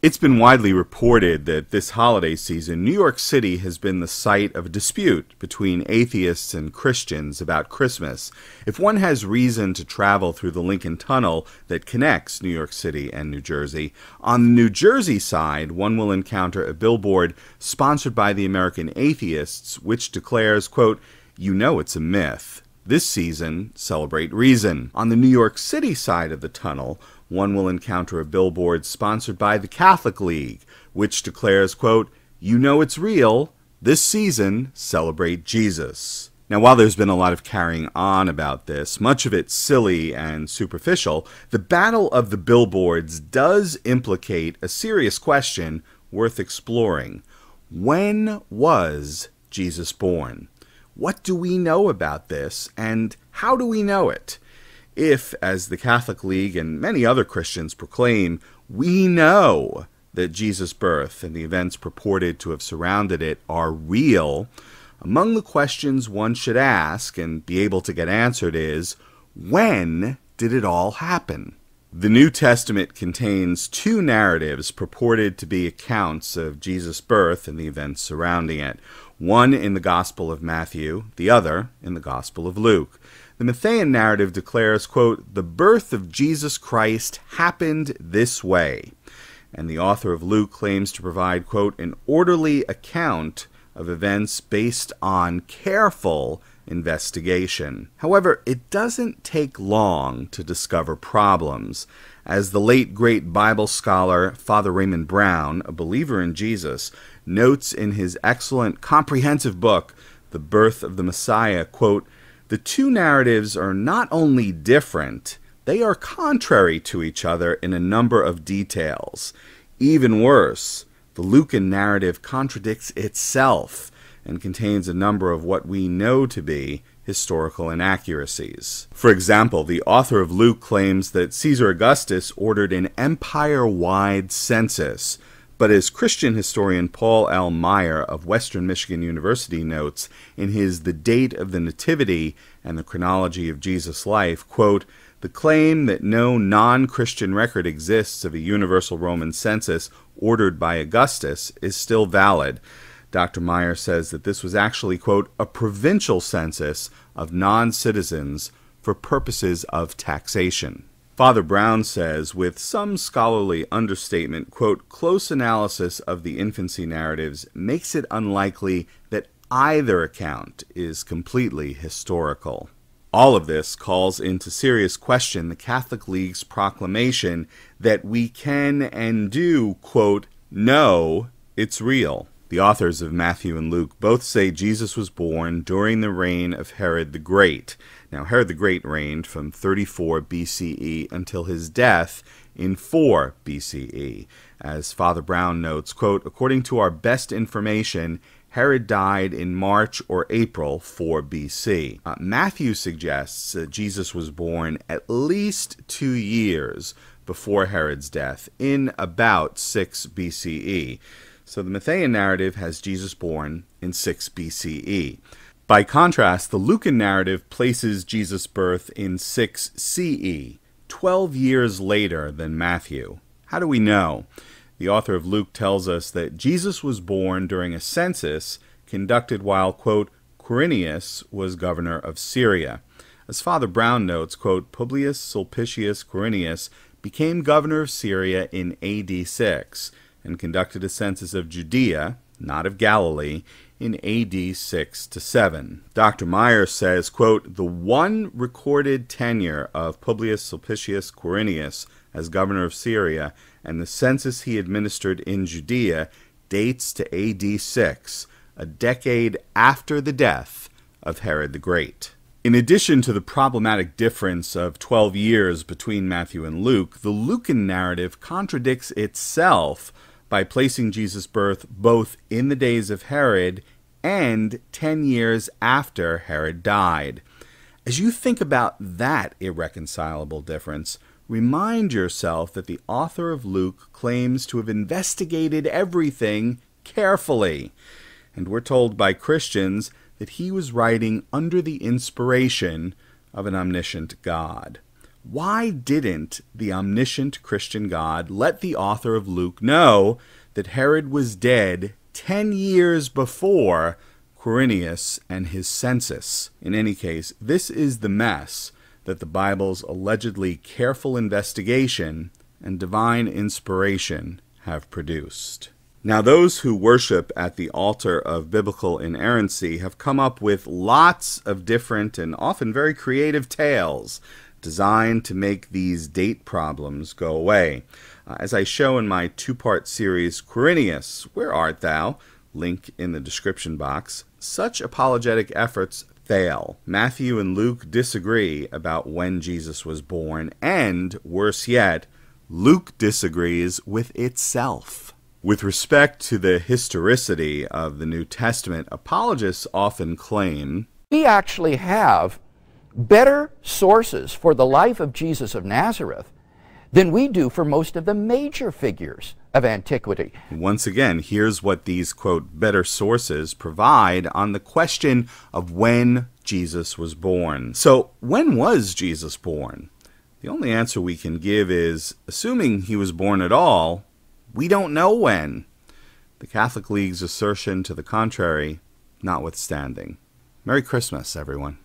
It's been widely reported that this holiday season, New York City has been the site of a dispute between atheists and Christians about Christmas. If one has reason to travel through the Lincoln Tunnel that connects New York City and New Jersey, on the New Jersey side, one will encounter a billboard sponsored by the American Atheists, which declares, quote, "You know it's a myth. This season, celebrate reason." On the New York City side of the tunnel, one will encounter a billboard sponsored by the Catholic League, which declares, quote, "You know it's real. This season, celebrate Jesus." Now, while there's been a lot of carrying on about this, much of it silly and superficial, the battle of the billboards does implicate a serious question worth exploring. When was Jesus born? What do we know about this, and how do we know it? If, as the Catholic League and many other Christians proclaim, we know that Jesus' birth and the events purported to have surrounded it are real, among the questions one should ask and be able to get answered is, when did it all happen? The New Testament contains two narratives purported to be accounts of Jesus' birth and the events surrounding it, one in the Gospel of Matthew, the other in the Gospel of Luke. The Matthean narrative declares, quote, "The birth of Jesus Christ happened this way." And the author of Luke claims to provide, quote, "an orderly account of events based on careful investigation." However, it doesn't take long to discover problems. As the late great Bible scholar Father Raymond Brown, a believer in Jesus, notes in his excellent comprehensive book, The Birth of the Messiah, quote, "The two narratives are not only different, they are contrary to each other in a number of details. Even worse, the Lucan narrative contradicts itself and contains a number of what we know to be historical inaccuracies. For example, the author of Luke claims that Caesar Augustus ordered an empire-wide census, but as Christian historian Paul L. Meyer of Western Michigan University notes in his The Date of the Nativity and the Chronology of Jesus' Life, quote, "The claim that no non-Christian record exists of a universal Roman census ordered by Augustus is still valid." Dr. Meyer says that this was actually, quote, "a provincial census of non-citizens for purposes of taxation." Father Brown says, with some scholarly understatement, quote, "Close analysis of the infancy narratives makes it unlikely that either account is completely historical." All of this calls into serious question the Catholic League's proclamation that we can and do, quote, "know it's real." The authors of Matthew and Luke both say Jesus was born during the reign of Herod the Great. Now, Herod the Great reigned from 34 BCE until his death in 4 BCE. As Father Brown notes, quote, "According to our best information, Herod died in March or April 4 BC. Matthew suggests that Jesus was born at least 2 years before Herod's death, in about 6 BCE. So the Matthean narrative has Jesus born in 6 BCE. By contrast, the Lucan narrative places Jesus' birth in 6 CE, 12 years later than Matthew. How do we know? The author of Luke tells us that Jesus was born during a census conducted while, quote, "Quirinius was governor of Syria." As Father Brown notes, quote, "Publius Sulpicius Quirinius became governor of Syria in AD 6 and conducted a census of Judea, not of Galilee, in AD 6 to 7. Dr. Meyer says, quote, "The one recorded tenure of Publius Sulpicius Quirinius as governor of Syria and the census he administered in Judea dates to AD 6, a decade after the death of Herod the Great." In addition to the problematic difference of 12 years between Matthew and Luke, the Lucan narrative contradicts itself by placing Jesus' birth both in the days of Herod and 10 years after Herod died. As you think about that irreconcilable difference, remind yourself that the author of Luke claims to have investigated everything carefully, and we're told by Christians that he was writing under the inspiration of an omniscient God. Why didn't the omniscient Christian God let the author of Luke know that Herod was dead 10 years before Quirinius and his census? In any case, this is the mess that the Bible's allegedly careful investigation and divine inspiration have produced. Now, those who worship at the altar of biblical inerrancy have come up with lots of different and often very creative tales designed to make these date problems go away. As I show in my two-part series, Quirinius, Where Art Thou? Link in the description box, such apologetic efforts fail. Matthew and Luke disagree about when Jesus was born, and, worse yet, Luke disagrees with itself. With respect to the historicity of the New Testament, apologists often claim, we actually have better sources for the life of Jesus of Nazareth than we do for most of the major figures of antiquity. Once again, here's what these, quote, better sources provide on the question of when Jesus was born. So, when was Jesus born? The only answer we can give is, assuming he was born at all, we don't know when. The Catholic League's assertion to the contrary notwithstanding. Merry Christmas, everyone.